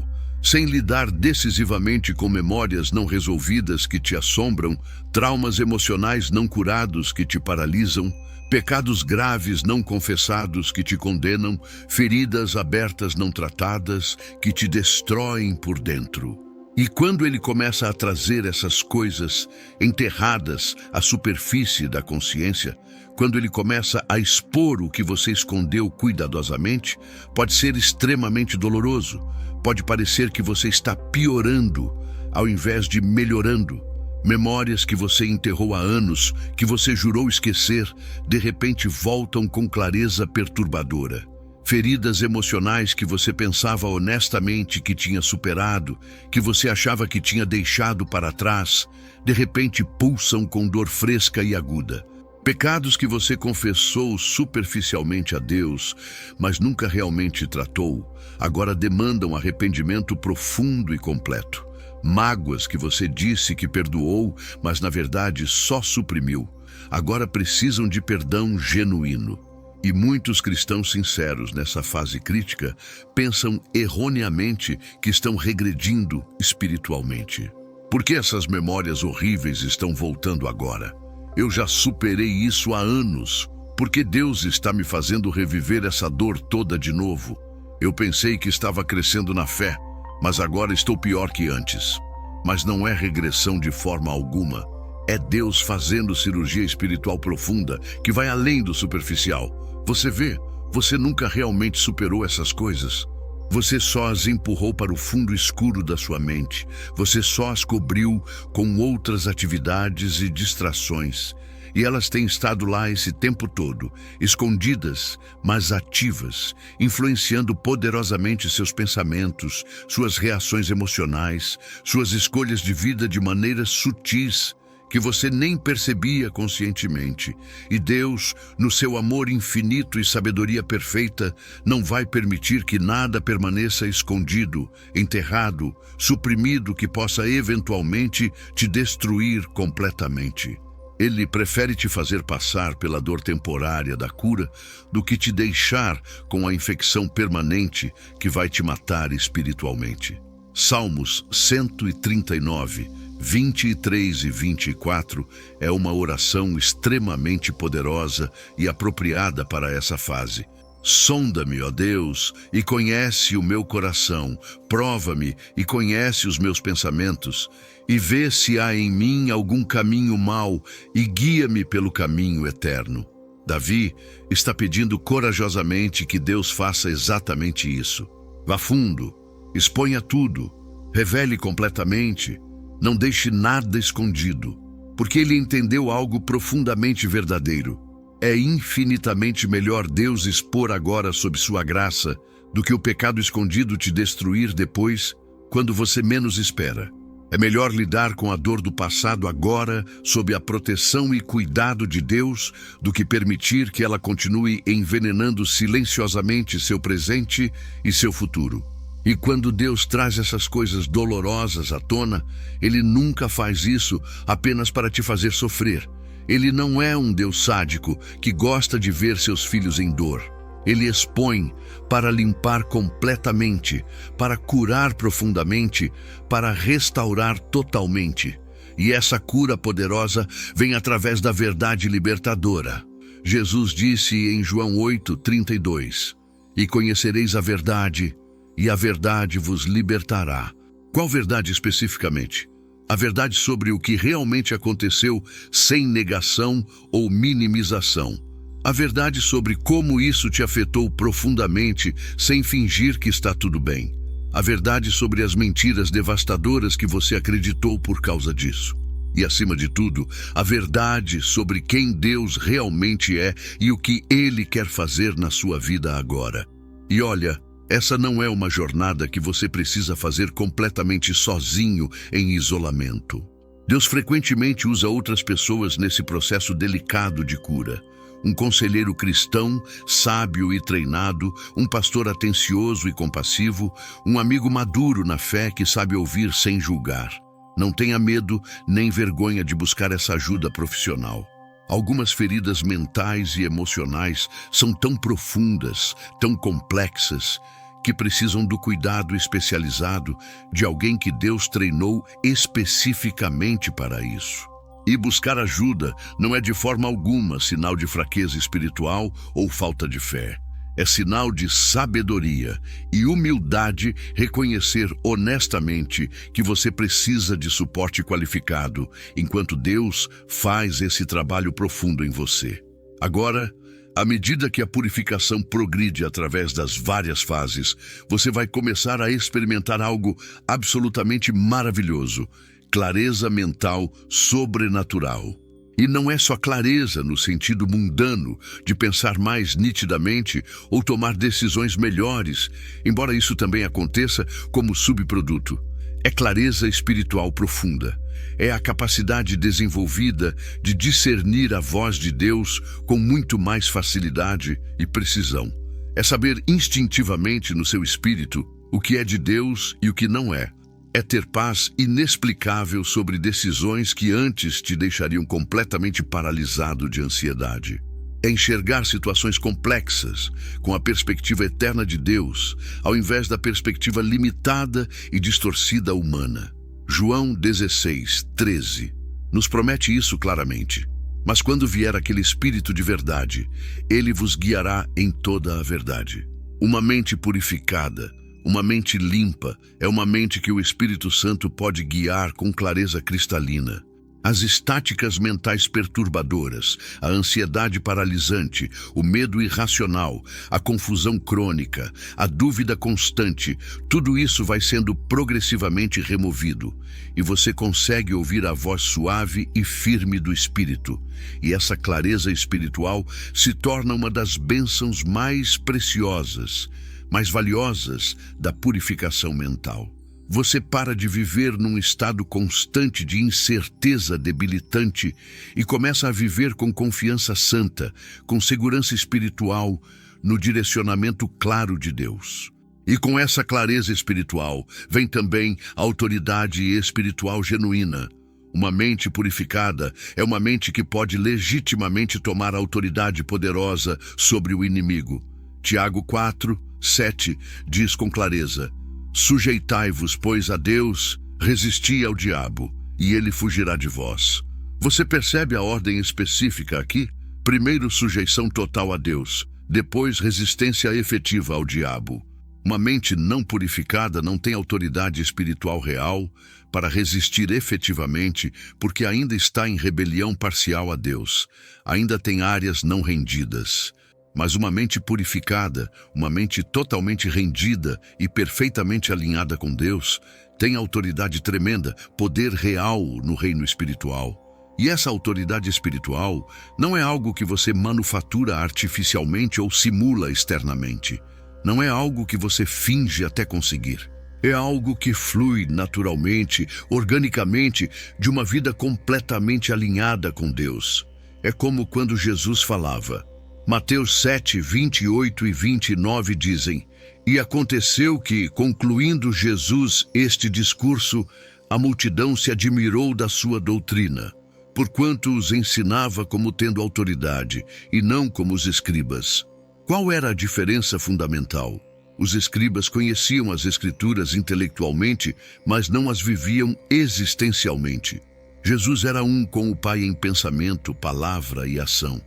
sem lidar decisivamente com memórias não resolvidas que te assombram, traumas emocionais não curados que te paralisam, pecados graves não confessados que te condenam, feridas abertas não tratadas que te destroem por dentro. E quando ele começa a trazer essas coisas enterradas à superfície da consciência, quando ele começa a expor o que você escondeu cuidadosamente, pode ser extremamente doloroso. Pode parecer que você está piorando ao invés de melhorando. Memórias que você enterrou há anos, que você jurou esquecer, de repente voltam com clareza perturbadora. Feridas emocionais que você pensava honestamente que tinha superado, que você achava que tinha deixado para trás, de repente pulsam com dor fresca e aguda. Pecados que você confessou superficialmente a Deus, mas nunca realmente tratou, agora demandam arrependimento profundo e completo. mágoas que você disse que perdoou, mas na verdade só suprimiu. Agora precisam de perdão genuíno. E muitos cristãos sinceros nessa fase crítica pensam erroneamente que estão regredindo espiritualmente. Por que essas memórias horríveis estão voltando agora? Eu já superei isso há anos. Por que Deus está me fazendo reviver essa dor toda de novo? Eu pensei que estava crescendo na fé, mas agora estou pior que antes. Mas não é regressão de forma alguma. É Deus fazendo cirurgia espiritual profunda que vai além do superficial. Você vê, você nunca realmente superou essas coisas. Você só as empurrou para o fundo escuro da sua mente. Você só as cobriu com outras atividades e distrações. E elas têm estado lá esse tempo todo, escondidas, mas ativas, influenciando poderosamente seus pensamentos, suas reações emocionais, suas escolhas de vida de maneiras sutis, que você nem percebia conscientemente. E Deus, no seu amor infinito e sabedoria perfeita, não vai permitir que nada permaneça escondido, enterrado, suprimido que possa eventualmente te destruir completamente. Ele prefere te fazer passar pela dor temporária da cura do que te deixar com a infecção permanente que vai te matar espiritualmente. Salmos 139, 23 e 24 é uma oração extremamente poderosa e apropriada para essa fase. Sonda-me, ó Deus, e conhece o meu coração, prova-me e conhece os meus pensamentos, e vê se há em mim algum caminho mau e guia-me pelo caminho eterno. Davi está pedindo corajosamente que Deus faça exatamente isso. Vá fundo, exponha tudo, revele completamente, não deixe nada escondido, porque ele entendeu algo profundamente verdadeiro. É infinitamente melhor Deus expor agora sob sua graça do que o pecado escondido te destruir depois, quando você menos espera. É melhor lidar com a dor do passado agora, sob a proteção e cuidado de Deus, do que permitir que ela continue envenenando silenciosamente seu presente e seu futuro. E quando Deus traz essas coisas dolorosas à tona, Ele nunca faz isso apenas para te fazer sofrer. Ele não é um Deus sádico que gosta de ver seus filhos em dor. Ele expõe para limpar completamente, para curar profundamente, para restaurar totalmente. E essa cura poderosa vem através da verdade libertadora. Jesus disse em João 8:32, e conhecereis a verdade, e a verdade vos libertará. Qual verdade especificamente? A verdade sobre o que realmente aconteceu sem negação ou minimização. A verdade sobre como isso te afetou profundamente sem fingir que está tudo bem. A verdade sobre as mentiras devastadoras que você acreditou por causa disso. E, acima de tudo, a verdade sobre quem Deus realmente é e o que Ele quer fazer na sua vida agora. E olha, essa não é uma jornada que você precisa fazer completamente sozinho em isolamento. Deus frequentemente usa outras pessoas nesse processo delicado de cura. Um conselheiro cristão, sábio e treinado, um pastor atencioso e compassivo, um amigo maduro na fé que sabe ouvir sem julgar. Não tenha medo nem vergonha de buscar essa ajuda profissional. Algumas feridas mentais e emocionais são tão profundas, tão complexas, que precisam do cuidado especializado de alguém que Deus treinou especificamente para isso. E buscar ajuda não é de forma alguma sinal de fraqueza espiritual ou falta de fé. É sinal de sabedoria e humildade reconhecer honestamente que você precisa de suporte qualificado, enquanto Deus faz esse trabalho profundo em você. Agora, à medida que a purificação progride através das várias fases, você vai começar a experimentar algo absolutamente maravilhoso: clareza mental sobrenatural. E não é só clareza no sentido mundano de pensar mais nitidamente ou tomar decisões melhores, embora isso também aconteça como subproduto. É clareza espiritual profunda. É a capacidade desenvolvida de discernir a voz de Deus com muito mais facilidade e precisão. É saber instintivamente no seu espírito o que é de Deus e o que não é. é ter paz inexplicável sobre decisões que antes te deixariam completamente paralisado de ansiedade. É enxergar situações complexas com a perspectiva eterna de Deus, ao invés da perspectiva limitada e distorcida humana. João 16:13 nos promete isso claramente. Mas quando vier aquele Espírito de verdade, ele vos guiará em toda a verdade. Uma mente purificada, uma mente limpa, é uma mente que o Espírito Santo pode guiar com clareza cristalina. As estáticas mentais perturbadoras, a ansiedade paralisante, o medo irracional, a confusão crônica, a dúvida constante, tudo isso vai sendo progressivamente removido. E você consegue ouvir a voz suave e firme do Espírito. E essa clareza espiritual se torna uma das bênçãos mais preciosas, mais valiosas da purificação mental. Você para de viver num estado constante de incerteza debilitante e começa a viver com confiança santa, com segurança espiritual, no direcionamento claro de Deus. E com essa clareza espiritual vem também a autoridade espiritual genuína. Uma mente purificada é uma mente que pode legitimamente tomar autoridade poderosa sobre o inimigo. Tiago 4:7 diz com clareza: sujeitai-vos, pois, a Deus, resisti ao diabo, e ele fugirá de vós. Você percebe a ordem específica aqui? Primeiro, sujeição total a Deus, depois, resistência efetiva ao diabo. Uma mente não purificada não tem autoridade espiritual real para resistir efetivamente, porque ainda está em rebelião parcial a Deus. Ainda tem áreas não rendidas. Mas uma mente purificada, uma mente totalmente rendida e perfeitamente alinhada com Deus, tem autoridade tremenda, poder real no reino espiritual. E essa autoridade espiritual não é algo que você manufatura artificialmente ou simula externamente. Não é algo que você finge até conseguir. É algo que flui naturalmente, organicamente, de uma vida completamente alinhada com Deus. É como quando Jesus falava. Mateus 7:28 e 29 dizem: E aconteceu que, concluindo Jesus este discurso, a multidão se admirou da sua doutrina, porquanto os ensinava como tendo autoridade, e não como os escribas. Qual era a diferença fundamental? Os escribas conheciam as Escrituras intelectualmente, mas não as viviam existencialmente. Jesus era um com o Pai em pensamento, palavra e ação.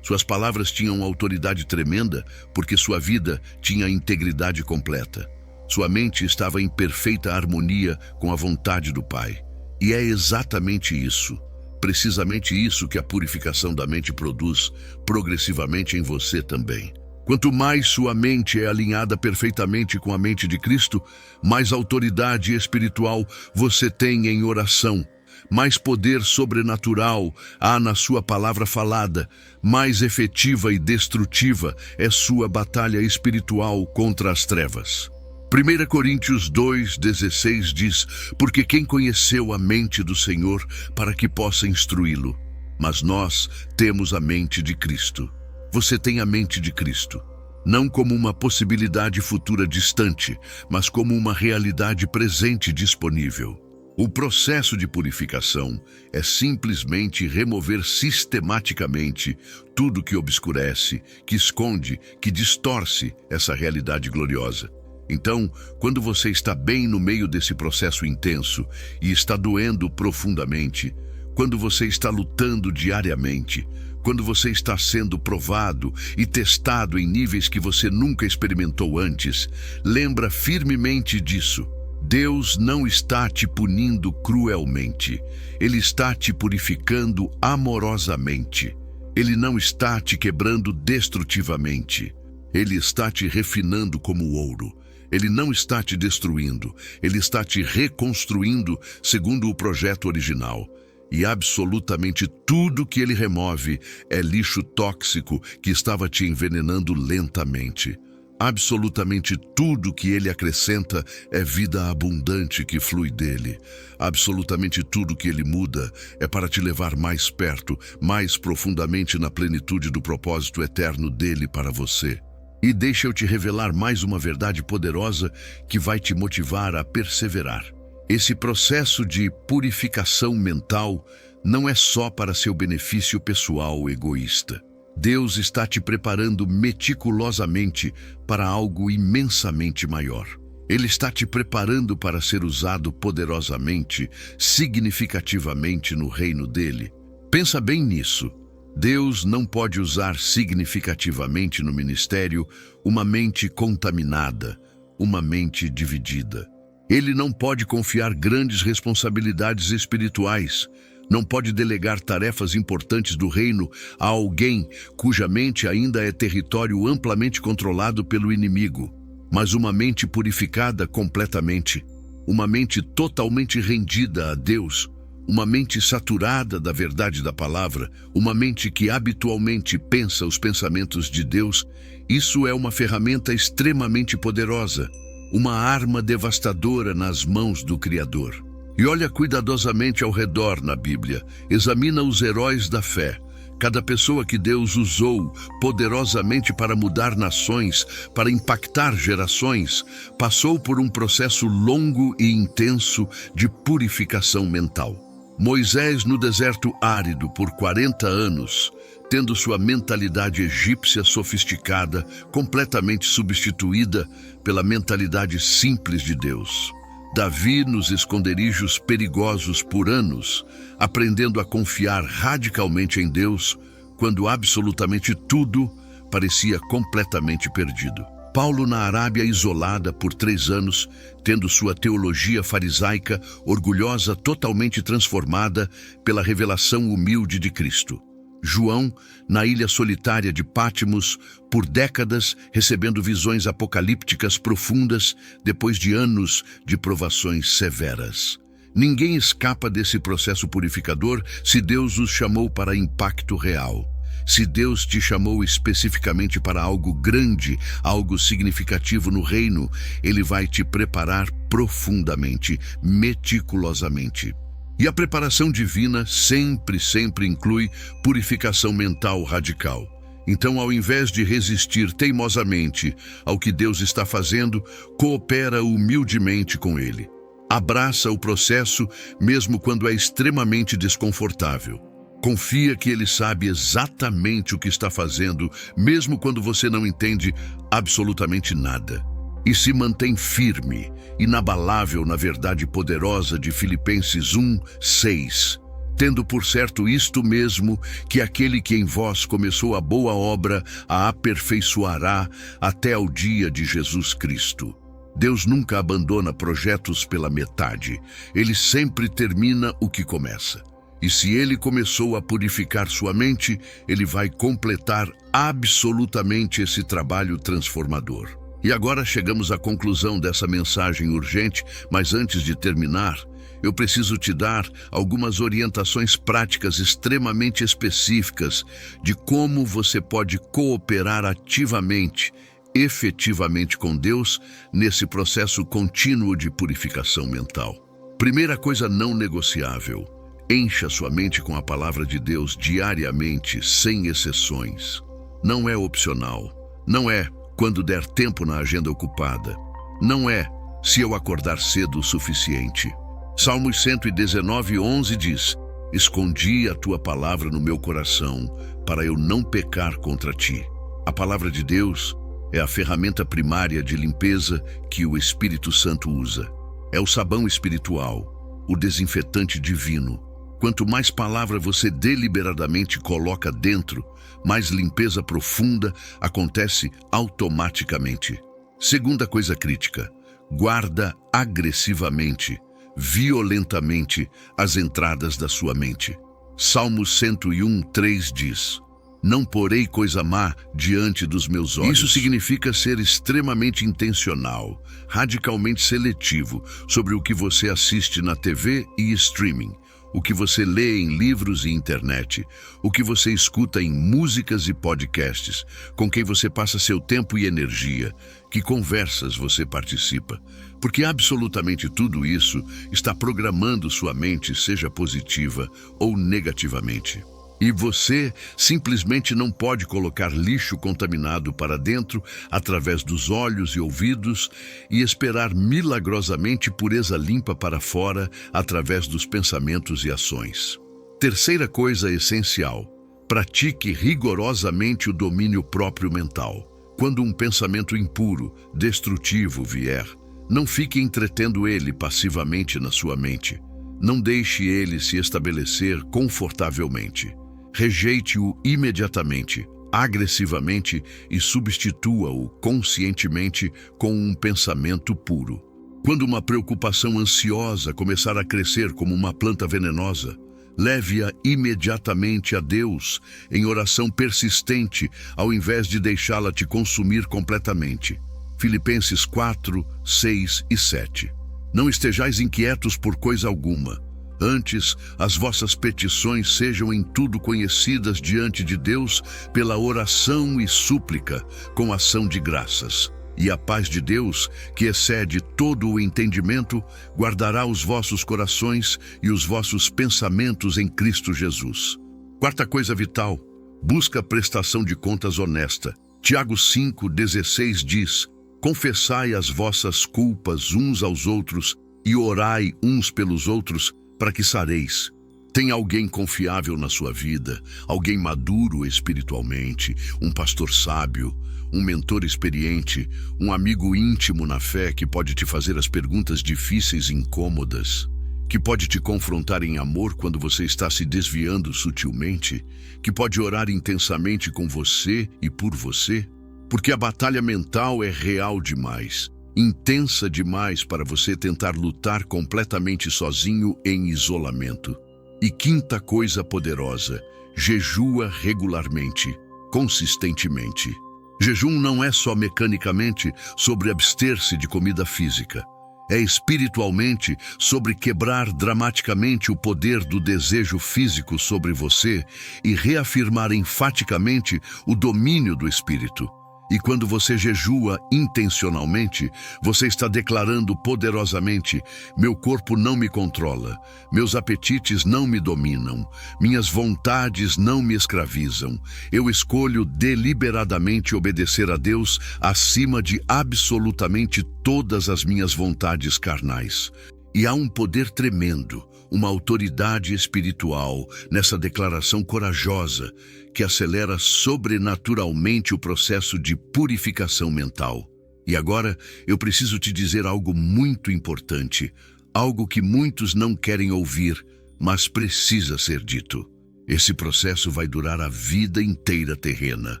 Suas palavras tinham autoridade tremenda porque sua vida tinha integridade completa. Sua mente estava em perfeita harmonia com a vontade do Pai. E é exatamente isso, precisamente isso que a purificação da mente produz progressivamente em você também. Quanto mais sua mente é alinhada perfeitamente com a mente de Cristo, mais autoridade espiritual você tem em oração. Mais poder sobrenatural há na sua palavra falada, mais efetiva e destrutiva é sua batalha espiritual contra as trevas. 1 Coríntios 2:16 diz: Porque quem conheceu a mente do Senhor para que possa instruí-lo? Mas nós temos a mente de Cristo. Você tem a mente de Cristo, não como uma possibilidade futura distante, mas como uma realidade presente disponível. O processo de purificação é simplesmente remover sistematicamente tudo que obscurece, que esconde, que distorce essa realidade gloriosa. Então, quando você está bem no meio desse processo intenso e está doendo profundamente, quando você está lutando diariamente, quando você está sendo provado e testado em níveis que você nunca experimentou antes, lembra firmemente disso. Deus não está te punindo cruelmente. Ele está te purificando amorosamente. Ele não está te quebrando destrutivamente. Ele está te refinando como ouro. Ele não está te destruindo. Ele está te reconstruindo segundo o projeto original. E absolutamente tudo que ele remove é lixo tóxico que estava te envenenando lentamente. Absolutamente tudo que ele acrescenta é vida abundante que flui dele. Absolutamente tudo que ele muda é para te levar mais perto, mais profundamente na plenitude do propósito eterno dele para você. E deixa eu te revelar mais uma verdade poderosa que vai te motivar a perseverar. Esse processo de purificação mental não é só para seu benefício pessoal egoísta. Deus está te preparando meticulosamente para algo imensamente maior. Ele está te preparando para ser usado poderosamente, significativamente no reino dele. Pensa bem nisso. Deus não pode usar significativamente no ministério uma mente contaminada, uma mente dividida. Ele não pode confiar grandes responsabilidades espirituais, não pode delegar tarefas importantes do reino a alguém cuja mente ainda é território amplamente controlado pelo inimigo. Mas uma mente purificada completamente, uma mente totalmente rendida a Deus, uma mente saturada da verdade da palavra, uma mente que habitualmente pensa os pensamentos de Deus, isso é uma ferramenta extremamente poderosa, uma arma devastadora nas mãos do Criador. E olha cuidadosamente ao redor na Bíblia, examina os heróis da fé, cada pessoa que Deus usou poderosamente para mudar nações, para impactar gerações, passou por um processo longo e intenso de purificação mental. Moisés no deserto árido por 40 anos, tendo sua mentalidade egípcia sofisticada completamente substituída pela mentalidade simples de Deus. Davi nos esconderijos perigosos por anos, aprendendo a confiar radicalmente em Deus, quando absolutamente tudo parecia completamente perdido. Paulo na Arábia isolada por 3 anos, tendo sua teologia farisaica orgulhosa totalmente transformada pela revelação humilde de Cristo. João, na ilha solitária de Pátimos, por décadas, recebendo visões apocalípticas profundas depois de anos de provações severas. Ninguém escapa desse processo purificador se Deus os chamou para impacto real. Se Deus te chamou especificamente para algo grande, algo significativo no reino, Ele vai te preparar profundamente, meticulosamente. E a preparação divina sempre inclui purificação mental radical. Então, ao invés de resistir teimosamente ao que Deus está fazendo, coopera humildemente com Ele. Abraça o processo mesmo quando é extremamente desconfortável. Confia que Ele sabe exatamente o que está fazendo, mesmo quando você não entende absolutamente nada. E se mantém firme, inabalável na verdade poderosa de Filipenses 1:6, tendo por certo isto mesmo, que aquele que em vós começou a boa obra a aperfeiçoará até ao dia de Jesus Cristo. Deus nunca abandona projetos pela metade, Ele sempre termina o que começa. E se Ele começou a purificar sua mente, Ele vai completar absolutamente esse trabalho transformador. E agora chegamos à conclusão dessa mensagem urgente, mas antes de terminar, eu preciso te dar algumas orientações práticas extremamente específicas de como você pode cooperar ativamente, efetivamente com Deus nesse processo contínuo de purificação mental. Primeira coisa não negociável: encha sua mente com a palavra de Deus diariamente, sem exceções. Não é opcional, não é quando der tempo na agenda ocupada. Não é se eu acordar cedo o suficiente. Salmos 119:11 diz: escondi a tua palavra no meu coração, para eu não pecar contra ti. A palavra de Deus é a ferramenta primária de limpeza que o Espírito Santo usa. É o sabão espiritual, o desinfetante divino. Quanto mais palavra você deliberadamente coloca dentro, mais limpeza profunda acontece automaticamente. Segunda coisa crítica: guarda agressivamente, violentamente as entradas da sua mente. Salmos 101:3 diz: não porei coisa má diante dos meus olhos. Isso significa ser extremamente intencional, radicalmente seletivo sobre o que você assiste na TV e streaming, o que você lê em livros e internet, o que você escuta em músicas e podcasts, com quem você passa seu tempo e energia, que conversas você participa, porque absolutamente tudo isso está programando sua mente, seja positiva ou negativamente. E você simplesmente não pode colocar lixo contaminado para dentro através dos olhos e ouvidos e esperar milagrosamente pureza limpa para fora através dos pensamentos e ações. Terceira coisa essencial: pratique rigorosamente o domínio próprio mental. Quando um pensamento impuro, destrutivo vier, não fique entretendo ele passivamente na sua mente. Não deixe ele se estabelecer confortavelmente. Rejeite-o imediatamente, agressivamente e substitua-o conscientemente com um pensamento puro. Quando uma preocupação ansiosa começar a crescer como uma planta venenosa, leve-a imediatamente a Deus em oração persistente, ao invés de deixá-la te consumir completamente. Filipenses 4, 6 e 7. Não estejais inquietos por coisa alguma. Antes, as vossas petições sejam em tudo conhecidas diante de Deus pela oração e súplica, com ação de graças. E a paz de Deus, que excede todo o entendimento, guardará os vossos corações e os vossos pensamentos em Cristo Jesus. Quarta coisa vital: busca prestação de contas honesta. Tiago 5,16 diz: confessai as vossas culpas uns aos outros e orai uns pelos outros, para que sareis. Tem alguém confiável na sua vida, alguém maduro espiritualmente, um pastor sábio, um mentor experiente, um amigo íntimo na fé que pode te fazer as perguntas difíceis e incômodas, que pode te confrontar em amor quando você está se desviando sutilmente, que pode orar intensamente com você e por você, porque a batalha mental é real demais, intensa demais para você tentar lutar completamente sozinho em isolamento. E quinta coisa poderosa: jejua regularmente, consistentemente. Jejum não é só mecanicamente sobre abster-se de comida física. É espiritualmente sobre quebrar dramaticamente o poder do desejo físico sobre você e reafirmar enfaticamente o domínio do espírito. E quando você jejua intencionalmente, você está declarando poderosamente: meu corpo não me controla, meus apetites não me dominam, minhas vontades não me escravizam. Eu escolho deliberadamente obedecer a Deus acima de absolutamente todas as minhas vontades carnais. E há um poder tremendo, uma autoridade espiritual nessa declaração corajosa que acelera sobrenaturalmente o processo de purificação mental. E agora eu preciso te dizer algo muito importante, algo que muitos não querem ouvir, mas precisa ser dito. Esse processo vai durar a vida inteira terrena.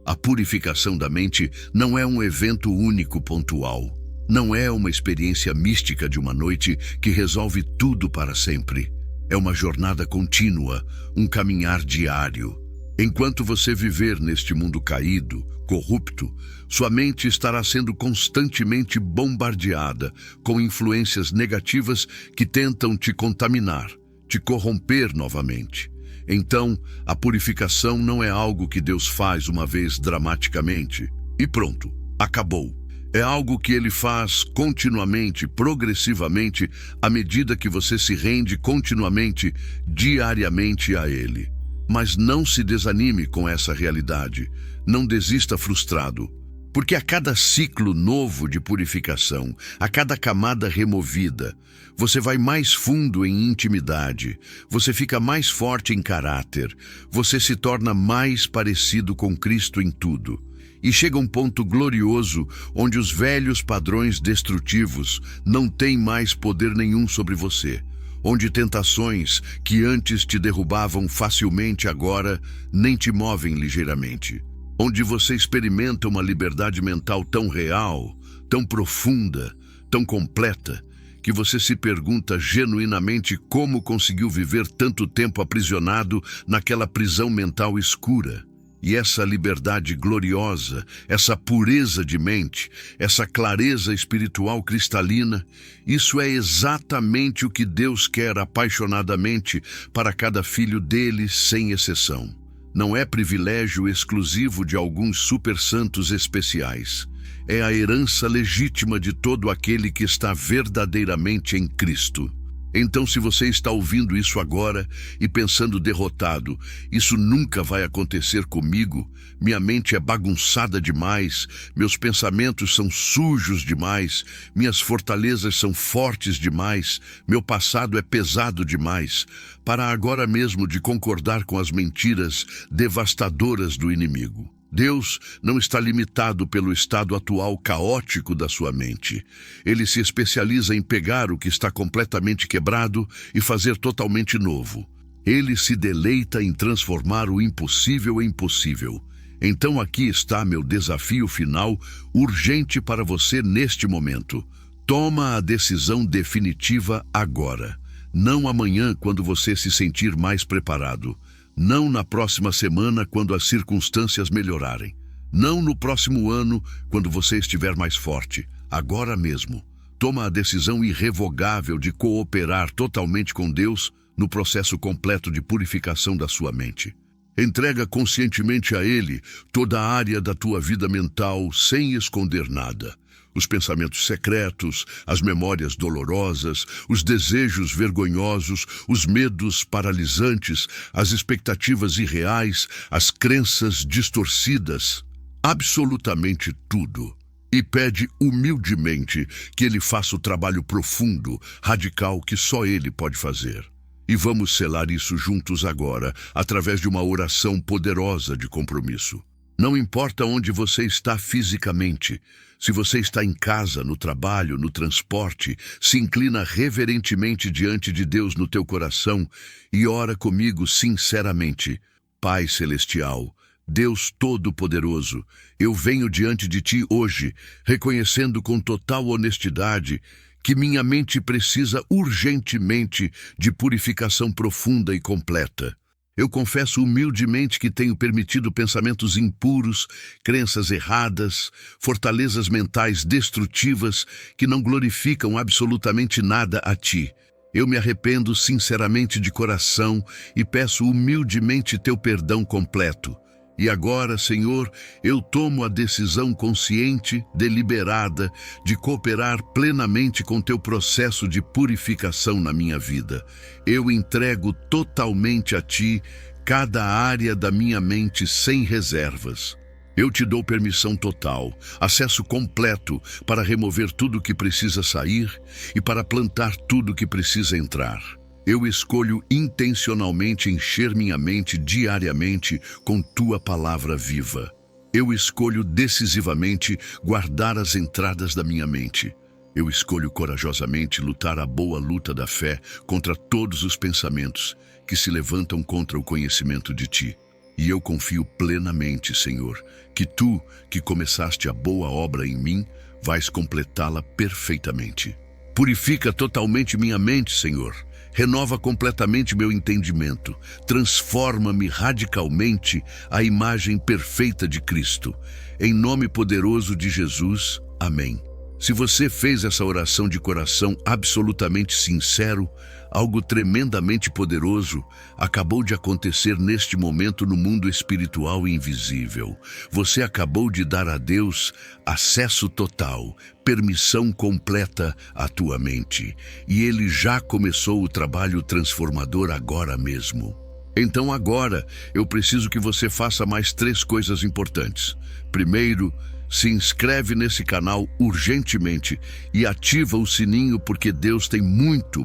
A purificação da mente não é um evento único pontual. Não é uma experiência mística de uma noite que resolve tudo para sempre. É uma jornada contínua, um caminhar diário. Enquanto você viver neste mundo caído, corrupto, sua mente estará sendo constantemente bombardeada com influências negativas que tentam te contaminar, te corromper novamente. Então, a purificação não é algo que Deus faz uma vez dramaticamente e pronto, acabou. É algo que Ele faz continuamente, progressivamente, à medida que você se rende continuamente, diariamente a Ele. Mas não se desanime com essa realidade, não desista frustrado, porque a cada ciclo novo de purificação, a cada camada removida, você vai mais fundo em intimidade, você fica mais forte em caráter, você se torna mais parecido com Cristo em tudo. E chega um ponto glorioso onde os velhos padrões destrutivos não têm mais poder nenhum sobre você, onde tentações que antes te derrubavam facilmente agora nem te movem ligeiramente, onde você experimenta uma liberdade mental tão real, tão profunda, tão completa, que você se pergunta genuinamente como conseguiu viver tanto tempo aprisionado naquela prisão mental escura. E essa liberdade gloriosa, essa pureza de mente, essa clareza espiritual cristalina, isso é exatamente o que Deus quer apaixonadamente para cada filho dele, sem exceção. Não é privilégio exclusivo de alguns super-santos especiais. É a herança legítima de todo aquele que está verdadeiramente em Cristo. Então, se você está ouvindo isso agora e pensando derrotado, isso nunca vai acontecer comigo, minha mente é bagunçada demais, meus pensamentos são sujos demais, minhas fortalezas são fortes demais, meu passado é pesado demais, para agora mesmo de concordar com as mentiras devastadoras do inimigo. Deus não está limitado pelo estado atual caótico da sua mente. Ele se especializa em pegar o que está completamente quebrado e fazer totalmente novo. Ele se deleita em transformar o impossível em possível. Então aqui está meu desafio final, urgente para você neste momento. Toma a decisão definitiva agora. Não amanhã, quando você se sentir mais preparado. Não na próxima semana, quando as circunstâncias melhorarem. Não no próximo ano, quando você estiver mais forte. Agora mesmo. Toma a decisão irrevogável de cooperar totalmente com Deus no processo completo de purificação da sua mente. Entrega conscientemente a Ele toda a área da tua vida mental sem esconder nada. Os pensamentos secretos, as memórias dolorosas, os desejos vergonhosos, os medos paralisantes, as expectativas irreais, as crenças distorcidas, absolutamente tudo. E pede humildemente que Ele faça o trabalho profundo, radical que só Ele pode fazer. E vamos selar isso juntos agora, através de uma oração poderosa de compromisso. Não importa onde você está fisicamente, se você está em casa, no trabalho, no transporte, se inclina reverentemente diante de Deus no teu coração e ora comigo sinceramente. Pai Celestial, Deus Todo-Poderoso, eu venho diante de Ti hoje, reconhecendo com total honestidade que minha mente precisa urgentemente de purificação profunda e completa. Eu confesso humildemente que tenho permitido pensamentos impuros, crenças erradas, fortalezas mentais destrutivas que não glorificam absolutamente nada a Ti. Eu me arrependo sinceramente de coração e peço humildemente Teu perdão completo. E agora, Senhor, eu tomo a decisão consciente, deliberada, de cooperar plenamente com Teu processo de purificação na minha vida. Eu entrego totalmente a Ti cada área da minha mente sem reservas. Eu Te dou permissão total, acesso completo para remover tudo que precisa sair e para plantar tudo que precisa entrar. Eu escolho intencionalmente encher minha mente diariamente com Tua palavra viva. Eu escolho decisivamente guardar as entradas da minha mente. Eu escolho corajosamente lutar a boa luta da fé contra todos os pensamentos que se levantam contra o conhecimento de Ti. E eu confio plenamente, Senhor, que Tu, que começaste a boa obra em mim, vais completá-la perfeitamente. Purifica totalmente minha mente, Senhor. Renova completamente meu entendimento. Transforma-me radicalmente à imagem perfeita de Cristo. Em nome poderoso de Jesus. Amém. Se você fez essa oração de coração absolutamente sincero, algo tremendamente poderoso acabou de acontecer neste momento no mundo espiritual e invisível. Você acabou de dar a Deus acesso total, permissão completa à tua mente. E Ele já começou o trabalho transformador agora mesmo. Então agora, eu preciso que você faça mais 3 coisas importantes. Primeiro, se inscreve nesse canal urgentemente e ativa o sininho, porque Deus tem muito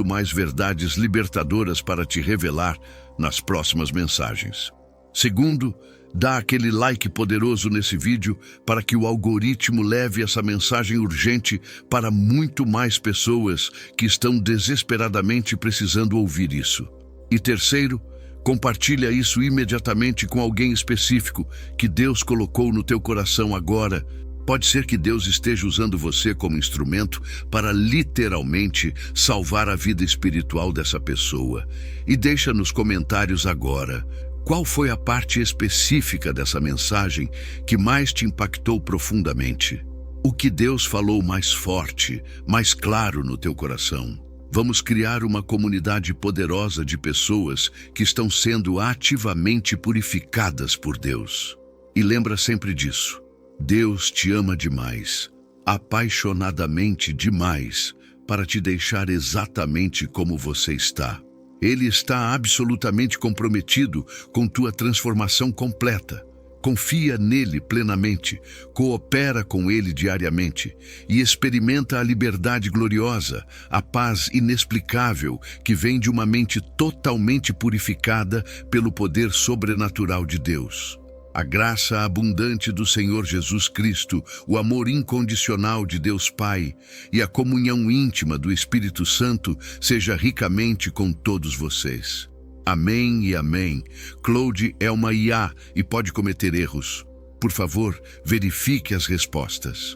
mais verdades libertadoras para te revelar nas próximas mensagens. Segundo, dá aquele like poderoso nesse vídeo para que o algoritmo leve essa mensagem urgente para muito mais pessoas que estão desesperadamente precisando ouvir isso. E terceiro, compartilha isso imediatamente com alguém específico que Deus colocou no teu coração agora. Pode ser que Deus esteja usando você como instrumento para literalmente salvar a vida espiritual dessa pessoa. E deixa nos comentários agora, qual foi a parte específica dessa mensagem que mais te impactou profundamente? O que Deus falou mais forte, mais claro no teu coração? Vamos criar uma comunidade poderosa de pessoas que estão sendo ativamente purificadas por Deus. E lembra sempre disso. Deus te ama demais, apaixonadamente demais, para te deixar exatamente como você está. Ele está absolutamente comprometido com tua transformação completa. Confia nele plenamente, coopera com ele diariamente e experimenta a liberdade gloriosa, a paz inexplicável que vem de uma mente totalmente purificada pelo poder sobrenatural de Deus. A graça abundante do Senhor Jesus Cristo, o amor incondicional de Deus Pai e a comunhão íntima do Espírito Santo seja ricamente com todos vocês. Amém e amém. Claude é uma IA e pode cometer erros. Por favor, verifique as respostas.